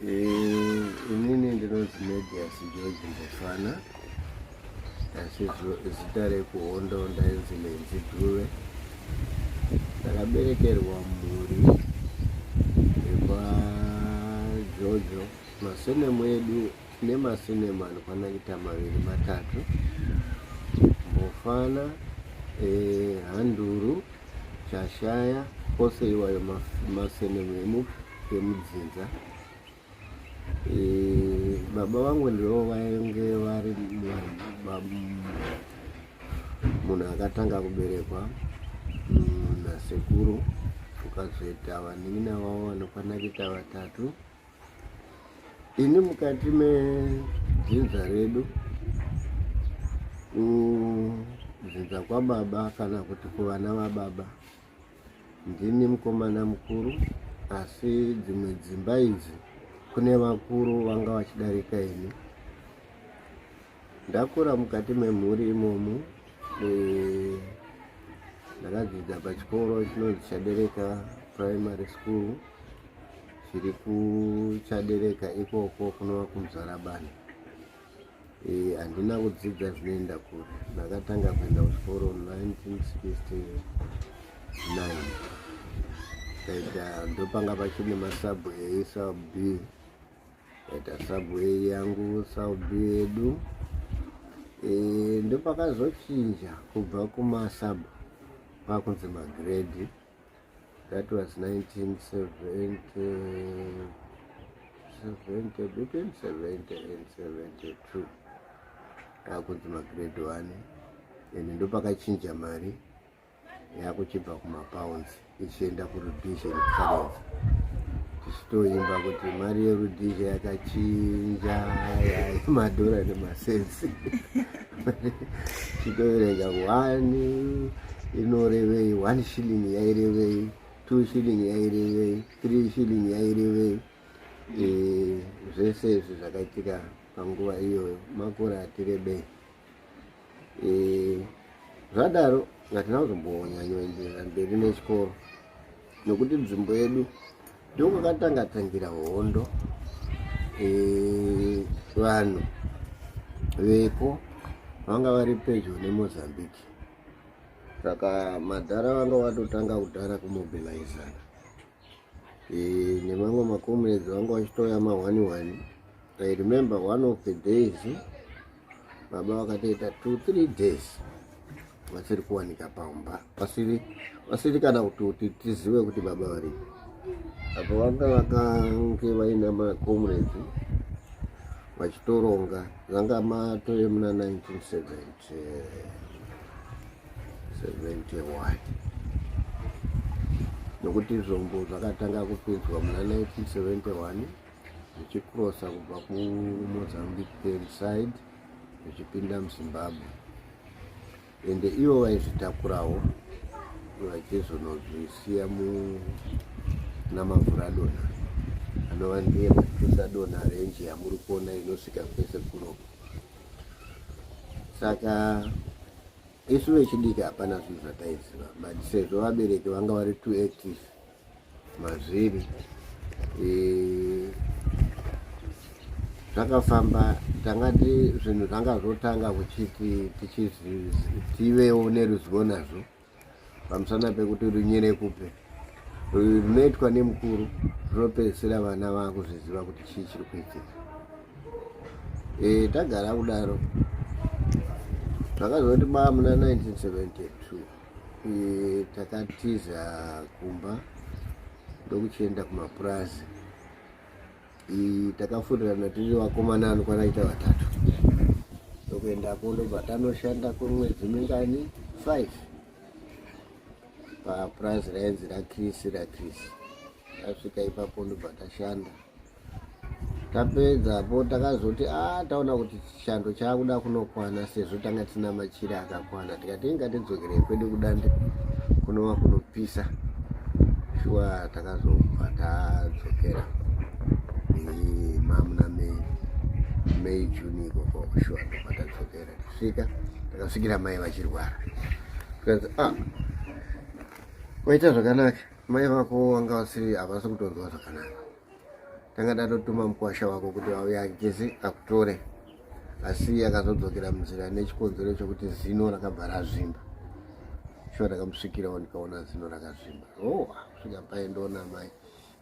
Inini ndinonzi Medius George Ndefana, asi zita rekuhondo ndainzi Menzi Dhuve. Ndakaberekerwa mhuri yekwaJojo. Masenemu edu tine masenemu anokwana kuita 2-3. Mbofana, Handuru, Chashaya, kwose iwayo masenemu emudzinza. Baba vangu ndivo vainge vari munhu akatanga kuberekwa nasekuru, ukazoita vanin'ina vavo vanokwana kuita 3. Ini mukati medzinza redu, dzinza kwababa kana kuti kuvana vababa, ndini mukomana mukuru, asi dzimwe dzimba idzi kune vakuru vanga vachidarika ini. Ndakura mukati memhuri imomo. Ndakadzidza pachikoro chinonzi Chadereka Primary School, chiri kuChadereka ikoko kunova kuMuzarabani. Handina kudzidza zvinoenda kure. Ndakatanga kuenda kuchikoro 1969. Kaita ndopanga pachine masubway South B, kaita subway yangu South B yedu. Ndopakazochinja kubva kumasub pakunzi magrade. That was 1970, between 70 and 72. Pakunzi magrade 1. Ndopakachinja mari yakuchibva kumapounds ichienda kurudisha currency. Tichitoimba kuti mari yerudisha yakachinja madhora nemasensi. Tichitoverenga 1 inorevei, 1 shilling yairevei, 2 shilling yairevei, 3 shilling yairevei. Zvese izvi zvakaitika panguva iyoyo, makore atirebei. Zvadaro ngatina kuzombonyanyoenderera mberi nechikoro, nokuti nzvimbo yedu ndiko kwakatanga tangira hondo. Vanhu veko vanga vari pedyo neMozambique, saka madhara vanga vatotanga kudhara kumobilizana. Nemamwe makomrades vanga vachitoya ma1-1. I remember one of the days baba vakatoita 2-3 days vasiri kuwanika pamba, vasiri kana kuti tizive kuti baba vari. Apo vanga vakange vaina makomrades vachitoronga, zvanga matove muna 1971, nokuti zvombo zvakatanga kupinzwa muna 1971 zvichikrosa kubva kuMozambique side zvichipinda muZimbabwe. Ende ivo vaizvitakurawo vachizonozvisiya namavhuradona anova ndiye mapisadona renji yamuri kuona inosvika kwese kuno. Saka isu vechidiki hapana zvinhu zvataiziva, but sezvo vabereki vanga vari too active mazviri, zvakafamba. Tangati zvinhu zvanga zvotanga kuchiti tivewo neruzivo nazvo, pamusana pekuti runyere kupe runoitwa nemukuru runopedzisira vana vakuzviziva kuti chii chiri kuitika. Tagara kudaro zvakazoti muna 1972 takatiza kumba ndokuchienda kumapurazi. Takafurirana tiri vakomana vanokwana kuita 3. Ndokuendako ndobva tanoshanda kwemwedzi mingani 5 papurazi rainzi raChris. Tasvika ipapo ndobva tashanda. Tapedzapo takazoti taona kuti chishando chakuda kunokwana, sezvo tanga tina machira akakwana. Tikati ingatidzokerei kwedu kudande kunova kunopisa. Shuwa takazobva tadzokera mamuna May June ikoko. Shuwa ndobva tadzokera. Takasvikira mai vachirwara. Tikazi waita zvakanaka, mai vako vanga vasiri havasi kutonzwa zvakanaka. tanga tatotuma mukwasha wako kuti auye achisi akutore, asi akazodzokera munzira nechikonzero chokuti zino rakabva razvimba. Shuwa ndakamusvikirawo ndikaona zino rakazvimba. Kusvika paindoona mai,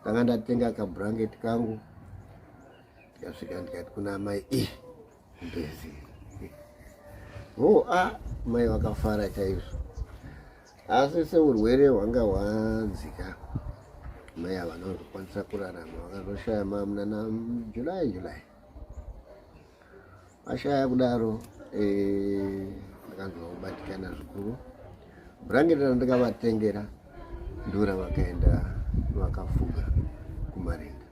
tanga ndatenga kabhurangeti kangu, ndikasvika ndikati kuna mai, mbezi. Mai vakafara chaizvo. Asi seurwere hwanga hwanzika, mai havana kuzokwanisa kurarama, vakazoshaya mamuna naJulayi. Vashaya kudaro, ndakanzobatikana zvikuru. Bhurangeti randakavatengera ndura vakaenda vakafuga kuMarinda.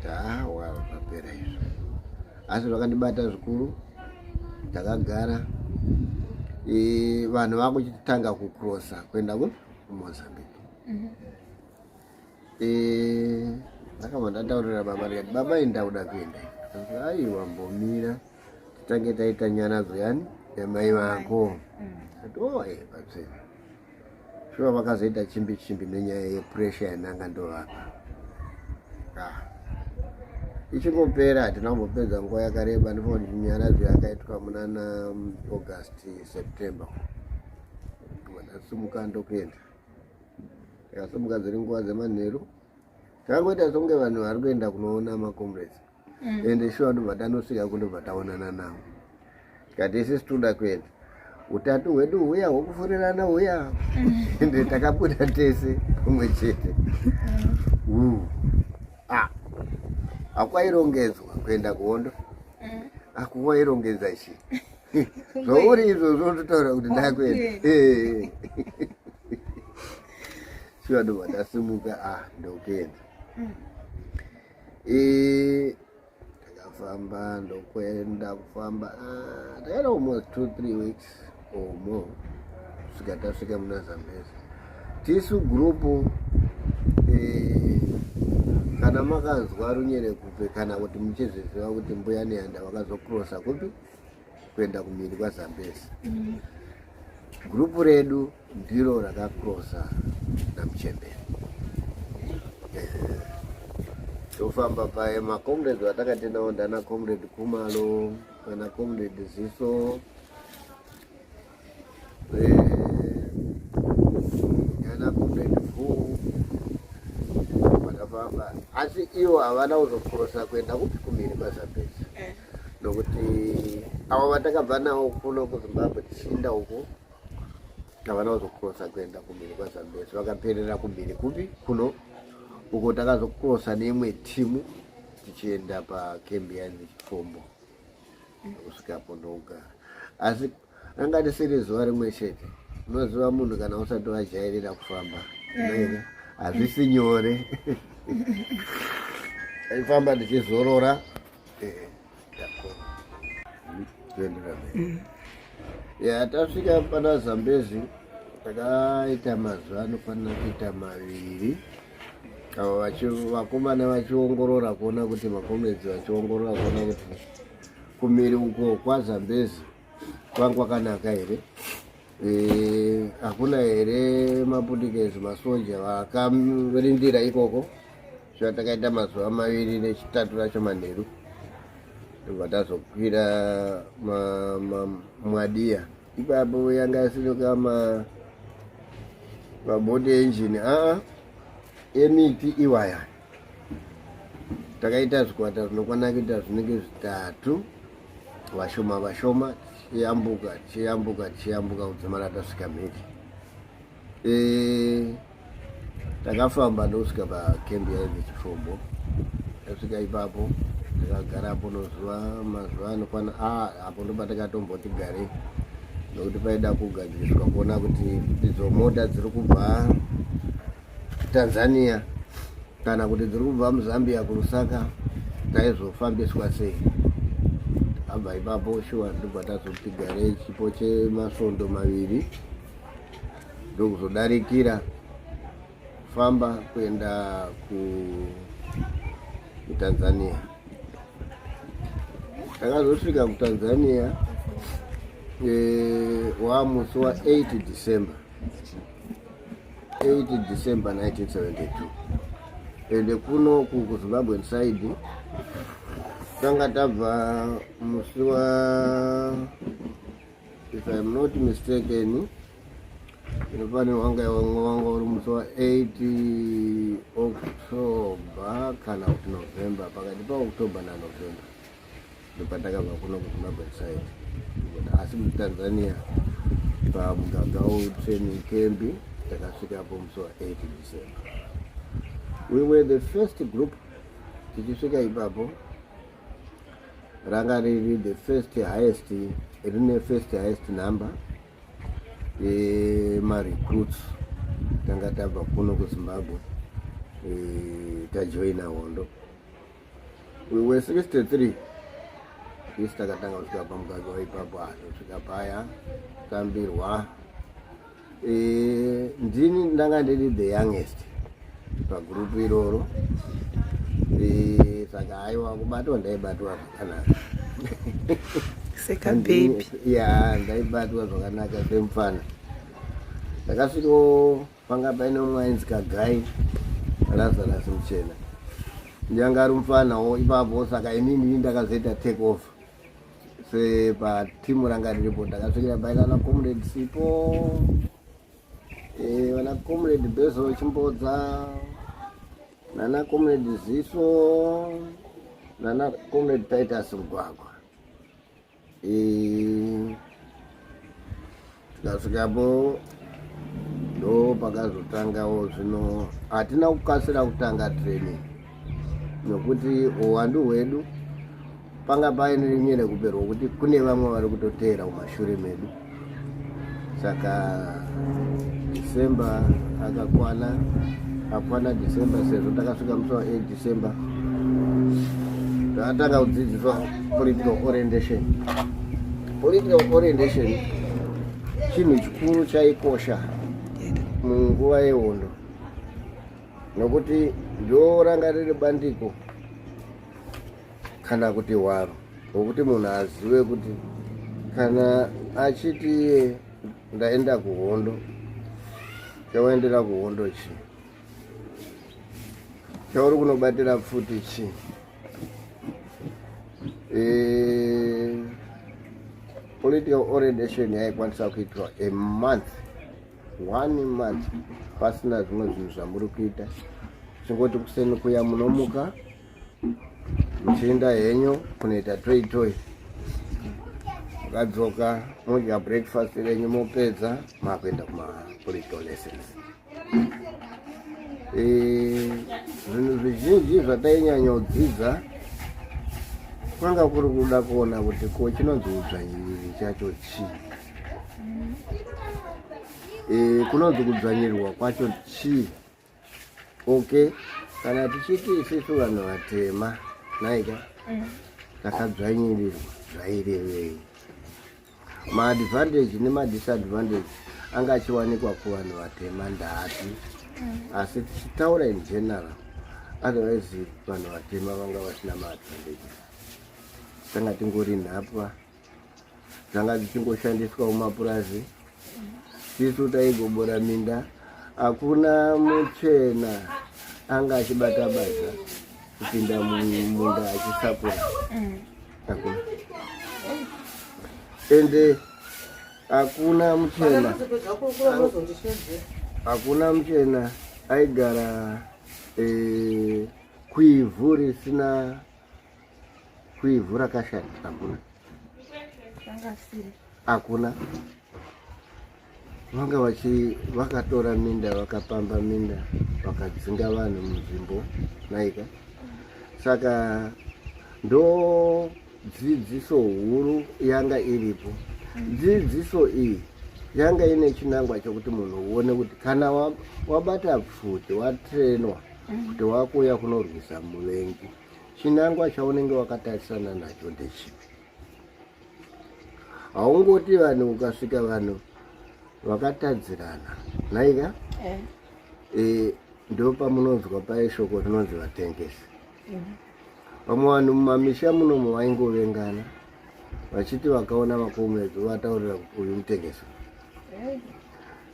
Zvapera izvo. Asi vakandibata zvikuru, takagara. Vanhu vakuchitanga kucrossa kuenda kuMozambique. Ndakabva ndataurira baba ndikati, baba ndauda kuenda. Aiwa, mbomira titange taita nyanadzo yani yamai vako. Patsvene. Shuwa vakazoita chimbi nenyaya yepressure yananga ndovapa. Ichingopera hatina kumbopedza nguva yakareba, ndipo nyanadzo yakaitwa munana August September. Ndasimuka ndokuenda. Ndakasimuka dziri nguva dzemanheru. Takangoita songe vanhu vari kuenda kunoona maComrades. Ende shuwa ndobva tanosvika kundobva taonana navo. Tikati isusu toda kuenda. Utatu hwedu huya hwokufurirana huya. Ende takabuda tese pamwe chete. Akwairongedzwa kuenda kuhondo. Akuwairongedza chi. Zvouri izvozvo totaura kuti ndakuenda. Shuwa ndobva ndasimuka ndokuenda. Takafamba ndokuenda kufamba. Takaenda almost 2-3 weeks or more. Kusvika tasvika muna Zambezi. Tisu gurupu, kana makanzwa runyere kubve kana kuti muchiziva kuti mbuya neHanda vakazocrossa kupi kuenda kumhiri kwaZambezi. Gurupu redu ndiro rakacrossa naMuchembere. Tofamba paye maComrades vatakatenda ndana Comrade Kumalo, kana Comrade Ziso, kana Comrade Fu, vakafamba. Asi ivo havana kuzocrossa kuenda kumhiri kwaZambezi. Nokuti avo vatakabva navo kuno kuZimbabwe tichinda uko, havana kuzocrossa kuenda kumhiri kwaZambezi. Vakaperera kumhiri kupi kuno, uko takazocrossa neimwe timu tichienda pakembi yanzi Chifombo. Kusvikapo ndogara. Asi ranga risiri zuva rimwe chete. Unoziva munhu kana usati wajairira kufamba, hazvisi nyore. Taifamba tichizorora. Tasvika pana Zambezi, takaita mazuva anofanira kuita 2. Ava vakomana vachiongorora kuona kuti maComrades vachiongorora kuona kuti kumhiri uko kwaZambezi kwanga kwakanaka here, hakuna here maputikezi masoja vakarindira ikoko. Shuwa takaita mazuva 2 nechitatu racho manheru, ndobva tazokwira Mwadiya. Ipapo yanga isinoka mabody engine emiti iwaya. Takaita zvikwata zvinokwana kuita zvinenge 3, vashoma tichiyambuka kudzimara tasvika mhiri. Takafamba ndosvika pakembi yainzi Chifombo. Tasvika ipapo takagarapo mazuva anokwana apo ndoba takatomboti garei, nokuti paida kugadziriswa kuona kuti idzo mota dziri kubva Tanzania kana kuti dziri kubva muZambia kuRusaka taizofambiswa sei. Takabva ipapo shuwa ndobva tazoti garei chipo chemasvondo 2 ndokuzodarikira kufamba kuenda kuTanzania. Takazosvika kuTanzania musi wa8 December 1972. ende kuno ku Zimbabwe side tanga tabva musi wa, if I'm not mistaken, inofanirwa wanga uri musi wa 8 October kana kuti November, pakati paOctober naNovember ndopatakabva kuno kuZimbabwe side. Asi muTanzania paMugagao training camp takasvikapo musi wa 8 December. We were the first group tichisvika ipapo, ranga riri the first highest number recruits tanga tabva kuno kuZimbabwe tajoina hondo. We were 63 isi takatanga kusvika paMugagao ipapo, kusvika paya tambirwa. Ndini ndanga ndiri the youngest pagrupu iroro, saka haiwa kubatwa ndaibatwa zvakanaka seka baby ndaibatwa zvakanaka semufana. Ndakasvikawo panga paine mumwe ainzi Kagai Lazarus Muchena, ndanga ari mufanawo ipapo, saka inini ndakazoita take off sepatimu ranga riripo. Ndakasvikira paina na Comrade Sipo, vana Comrade Bezo Chimbodza, nana Comrade Ziso, nana Comrade Titus Mugwagwa. Tikasvikapo ndo pakazotangawo zvino, hatina kukasira kutanga training nokuti uwandu hwedu panga paine rimwe rekuberwa kuti kune vamwe vari kutoteera kumashure medu. Saka December akwana December, sezvo takasvika musi wa 8 December takatanga kudzidziswa political orientation. Political orientation chinhu chikuru chaikosha munguva yehondo, nokuti ndo ranga riri bandiko kana kuti hwaro hwokuti munhu azive kuti kana achiti iye ndaenda kuhondo, chawaendera kuhondo chi, chauri kunobatira pfuti chi. Political orientation yaikwanisa kuitwa a month, 1 month pasina zvimwe zvinhu zvamuri kuita, chingoti kuseni kuya munomuka muchienda henyu kunoita toi mukadzoka modya breakfast renyu mopedza makuenda kuma-political lessons. Zvinhu zvizhinji zvatainyanya kudzidza kwanga kuri kuda kuona kuti ko chinonzi udzvanyiriri chacho chii, kunonzi kudzvanyirirwa kwacho chii. Okay, kana tichiti isusu vanhu vatema naika takadzvanyirirwa zvairevei, maadvantage nemadisadvantage anga achiwanikwa kuvanhu vatema ndati, asi tichitaura in general, otherwise vanhu vatema vanga vasina maadvantage. Tanga tingori nhapwa dzanga dzichingoshandiswa mumapurazi, tisu taigobora minda, hakuna muchena anga achibata badza kupinda munda achisakura, hakuna. Ende hakuna muchena aigara kuivhu risina, kuivhu rakashata, hakuna. Vanga vakatora minda, vakapamba minda, vakadzinga vanhu munzvimbo naika. Saka ndo dzidziso huru yanga iripo. Dzidziso iyi yanga ine chinangwa chokuti munhu uone kuti kana wabata pfuti, watrenwa kuti wakuya kunorwisa muvengi, chinangwa chaunenge wakatarisana nacho ndechipi. Haungoti vanhu ukasvika vanhu vakatadzirana naika, ndo pamunonzwa paye shoko rinonzi vatengesi. Pamwe vanhu mumamisha munomu vaingovengana vachiti vakaona makomrades vataurira kuti uyu mutengesi.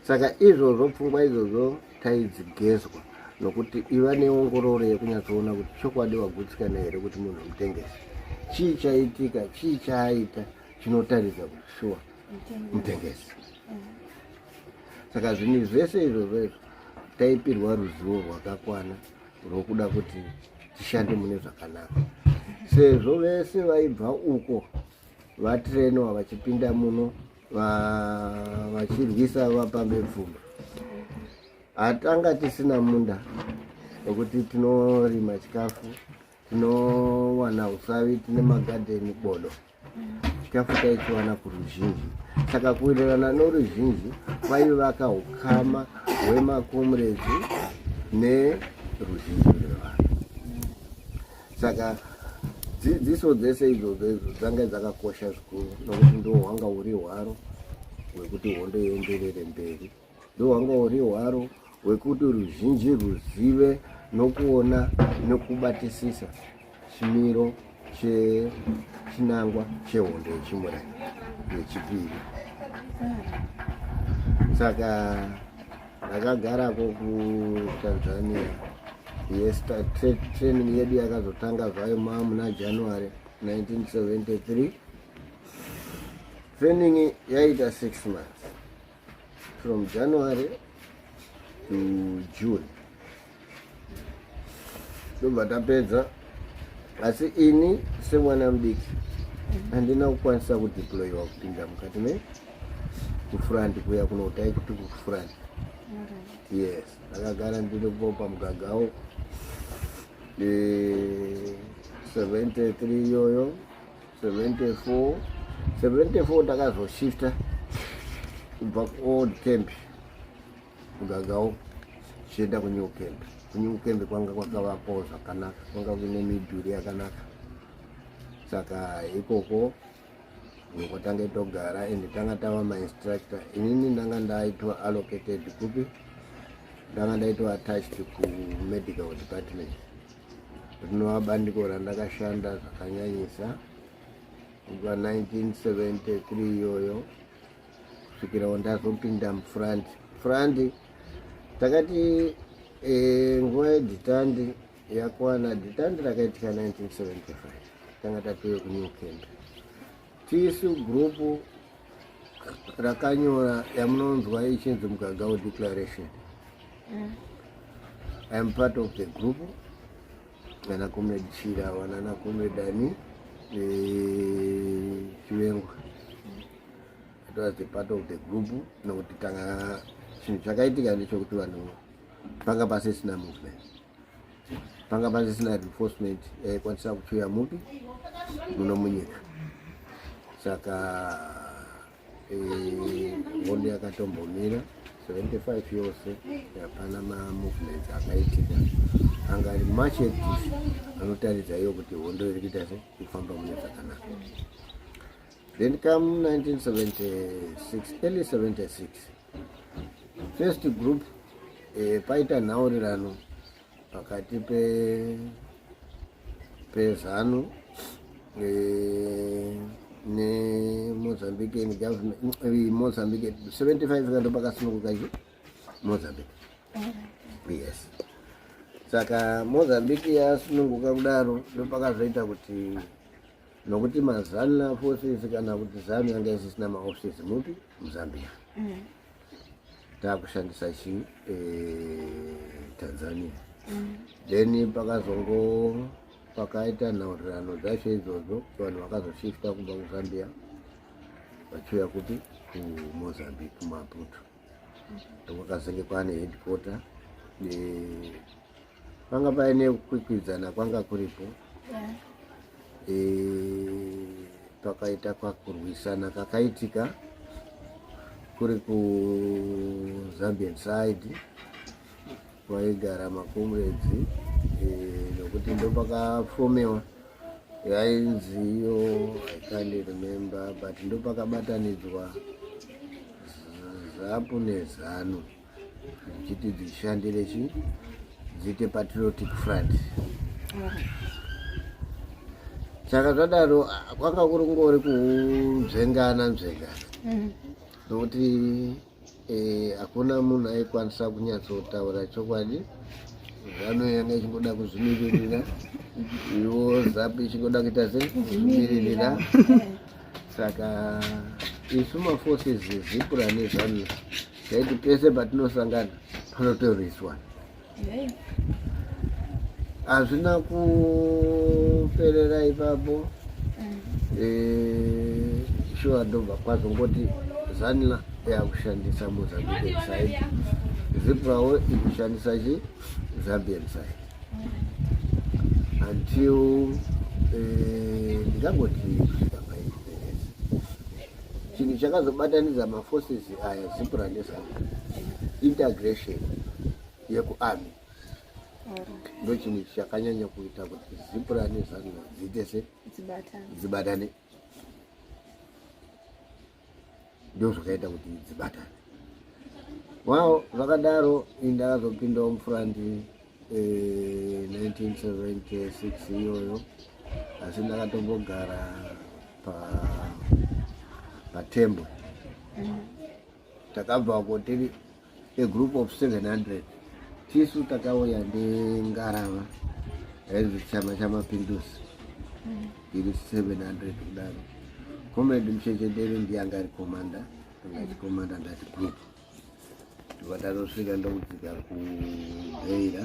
Saka izvozvo pfungwa izvozvo taidzigezwa, nokuti iva neongororo yekunyatsoona kuti chokwadi wagutsikana here kuti munhu mutengesi, chii chaitika, chii chaaita chinotaridza kuti shuwa mutengesi. Saka zvinhu zvese izvozvo taipirwa ruzivo rwakakwana rwokuda kuti tishande mune zvakanaka. Sezvo vese vaibva uko vatrenwa vachipinda muno vachirwisa vapambe pfuma, hatanga tisina munda wekuti tinorima chikafu, tinowana usavi, tine magadheni bodo, chikafu taichiwana kuruzhinji. Saka kuwirirana noruzhinji vaivaka ukama hwemakomredzi neruzhinji rwevanhu. Saka dzidziso dzese idzodzo dzanga dzakakosha zvikuru, nokuti ndo hwanga huri hwaro hwekuti hondo ienderere mberi, ndo hwanga huri hwaro hwekuti ruzhinji ruzive nokuona nokubatisisa chimiro chinangwa chehondo yechimurai yechipiri. Saka ndakagarako kuTanzania. Yes, training yedu yakazotanga zvayo muna January 1973. Training yaita 6 months from January to June. Ndobva tapedza, asi ini semwana mudiki handina kukwanisa kudeployiwa kupinda mukati kufront kuya kunotai kuti kufront. Yes, ndakagara ndiripo pamugagawo 73 yoyo 74 takazoshifta kubva kuold camp mugagawo tichienda kunew camp. Kunew camp kwanga kwakavakwawo zvakanaka, kwanga kune midhuri yakanaka. Saka ikoko ndokotanga togara ende tanga tava mainstructor. Inini ndanga ndaitwa allocated kupi, ndanga ndaitwa attached kumedical department. Rinova bandiko randakashanda zvakanyanyisa kubva 1973 yoyo kusvikira ndazopinda mufront. Front takati nguva yedhitandi yakwana. Dhitandi rakaitika 1975, tanga tapiwe kunew camp. Tisu group rakanyora yamunonzwa ichinzi Mugagawo Declaration. I am part of the group. Nana Comrade Chira, Nana Comrade Dani, Chiwengo. It was the part of the group. No, tanga chinhu chakaitika ndechekuti vanhu panga pasisina movement, panga pasisina reinforcement yaikwanisa kuchiuya mupi muno munyika. Saka hondo yakatombomira 75 yose yapana movements akaitika, anga ari much active anotaridza iyo kuti hondo iri kuita kufamba mune zvakanaka. Then come 1976, early 76, first group paita nhaurirano pakati peZANU neMozambican government. Mozambique 75 kando pakasununguka Mozambique. Yes. Saka Mozambique yasununguka kudaro ndopakazoita kuti nokuti maZANU forces kana kuti ZANU yanga isisina maoffices mupi muZambia. Takushandisa Tanzania. Then pakaita nhaurirano dzacho idzodzo vanhu vakazoshifta kubva kuZambia vachiuya kuti kuMozambique kuMaputo. Ndokwakazenge kwane headquarter. Panga paine kukwikwidzana kwanga kuripo. Pakaita kwakurwisana kakaitika kuri kuZambian side kwaigara makomrades nokuti ndo pakafomewa yainzi iyo, I can't remember, but ndo pakabatanidzwa ZAPU neZANU dzichiti dzishandire dziite Patriotic Front. Saka zvadaro kwanga kuri ngori kunzvengana nokuti hakuna munhu aikwanisa kunyatsotaura chokwadi zano yanga ichingoda kuzvimirira iwo zapi ichingoda kuita sezvimirira saka isu maforces zipura nezanula taiti pese patinosangana panotorwiswa hazvina kuperera ipapo shuwa ndobva kwazongoti zanula yakushandisa Mozambique side zipurawo ikushandisa Zambian side until ndingangoti kusvika paindependence chinhu chakazobatanidza maforces aya zipura nezanula integration yekuarmy ndo chinhu chakanyanya kuita kuti zipura nezanula dziite dzibatane ndio zvakaita kuti dzibatane wao zvakadaro indakazopindawo mufurandi 1976 iyoyo asi ndakatombogara patembwe takabvako tiri a group of 700 tisu takauya ndengarava yaizvi chama chamapinduzi iri 700 kudaro comrade Muchecheteri ndiyanga ari komanda angachikomanda ndati group tikatarosvika ndokudzika kubeira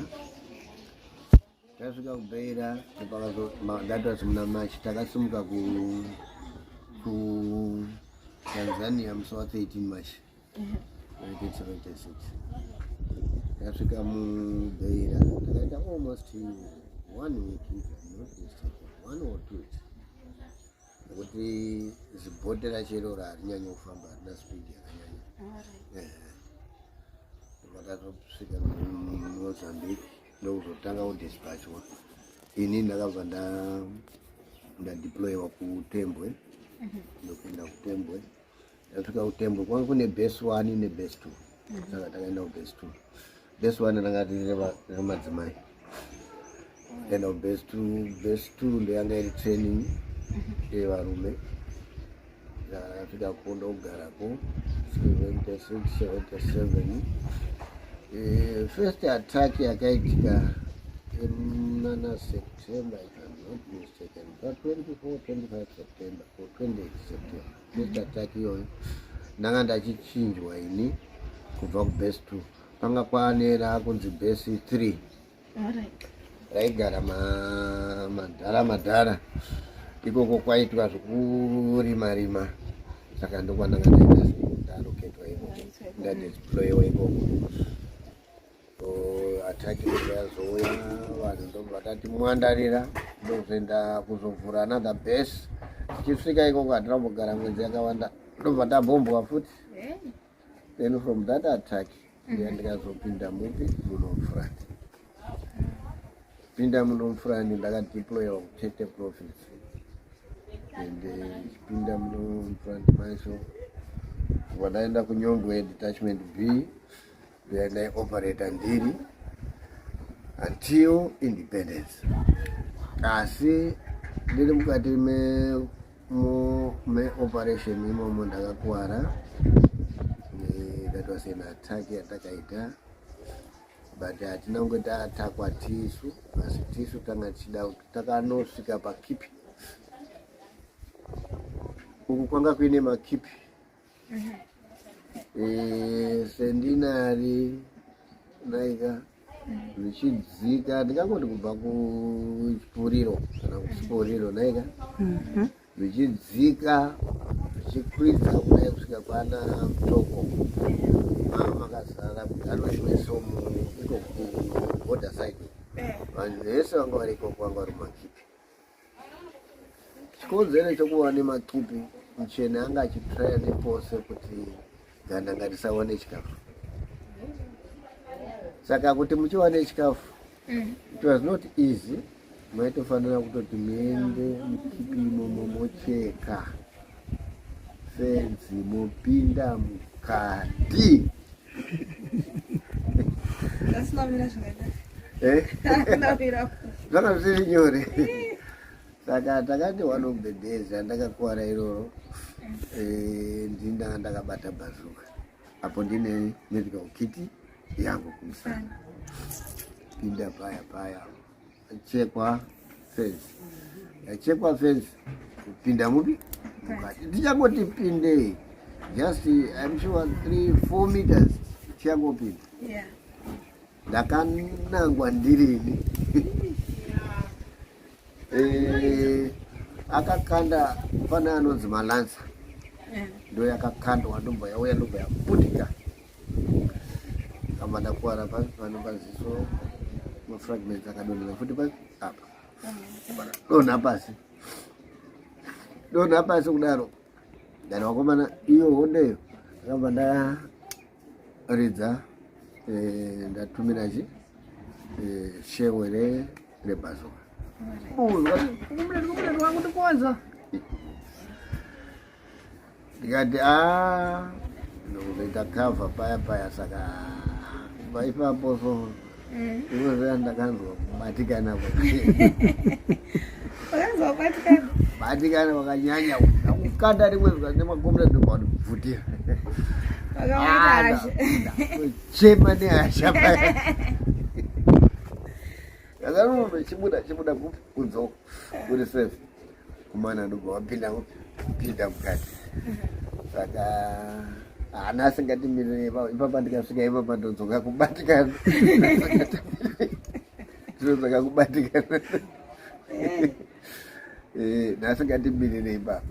tasvika kubeira ndatozi muna machi takasimuka kuTanzania musi wa13 March 1976 tasvika mubeira takaita almost 1 week one or 2 weeks nekuti zibhote rachero harinyanyi kufamba harina speed yakanyanya takatosvika muMozambique ndokuzotanga kudispatchwa ini ndakabva ndadeployiwa kutembwe ndopinda kutembwe ndasvika kutembwe kwanga kune base 1 nebase 2 saka takaenda kubase 2 base 1 ranga riri remadzimai takaenda kubase 2 base 2 ndoyanga iri training yevarume ndakasvika kundo kugarako 76-77 first attack yakaitika muna September if I'm not mistaken, but 24-25 September or 28 September first attack iyoyo ndanga ndachichinjwa ini kubva kubase 2 panga kwaanera kunzi base 3 raigara madhara ikoko kwaitwa zvekurima saka ndokwananga ndaloketwa ikoko ndadeployiwa ikoko ataki yazouya vanhu ndobva vatati mwandarira ndokuzoenda kuzovhura another base tichisvika ikoko hatina kumbogara mwedzi yakawanda ndobva tabhombwa futi then from that attack ndikazopinda munomfurandi pinda munomfurandi ndakadeployiwa kuTete province ende chipinda munomfurandi macho vadaenda kuNyongwe detachment B ndaenda operator ndiri until independence asi ndiri mukati meoperation imomo ndakakuwara that was an attack yatakaita but hatina kunge taatakwa tisu asi tisu tanga tichida kuti takanosvika pakipi uku kwanga kuine makipi sendinari naika zvichidzika ndingangoti kubva kuchipuriro kana kuchipuriro naika zvichidzika zvichikwidza kudai kusvika kwana Mutoko makazara anoshwesomu iko kuborder side vanhu vese vanga vari ikoko vanga vari makipi chikonzero chokuva nemakipi muchena anga achitraya nepose kuti ganda ngarisawane chikafu saka kuti muchiwane chikafu it was not easy maitofanira kutoti muende mukipi imomo mocheka fenzi mopinda mukati zvanga zvisiri nyore saka takati one of the days andakakuwara iroro ndinda ndakabata bhazuka apo ndine medical kit yangu kumusana pinda paya chekwa fence yachekwa fence kupinda mupi mukati tichangoti pinde just I'm sure 3-4 meters tichangopinda ndakanangwa ndirini akakanda pana anonzi malanza ndo yakakandwa ndombo yauya ndombo yaputika kama ndakuwara pasi pano paziso mafragments akadonera futi pasi apa dona pasi kudaro dani wakomana iyo hondeyo akamba ndaridza ndatumirachi shewere rebazoka kumuleti wangu ndikuwaza ndikati ndokuzoita kava paya saka paipapo so iwozea ndakanzwa kubatikana batikana wakanyanya akukanda rimwe nemagomera ndokwaudibvutira chema nehasha yakarumbe chibuda kunzo kuri safe kumana ndobva wapinda mukati saka hana asingatimirire ipapa ndikasvika ipapa ndodzoka kubatikana ndinodzoka kubatikana naasingatimirire ipapa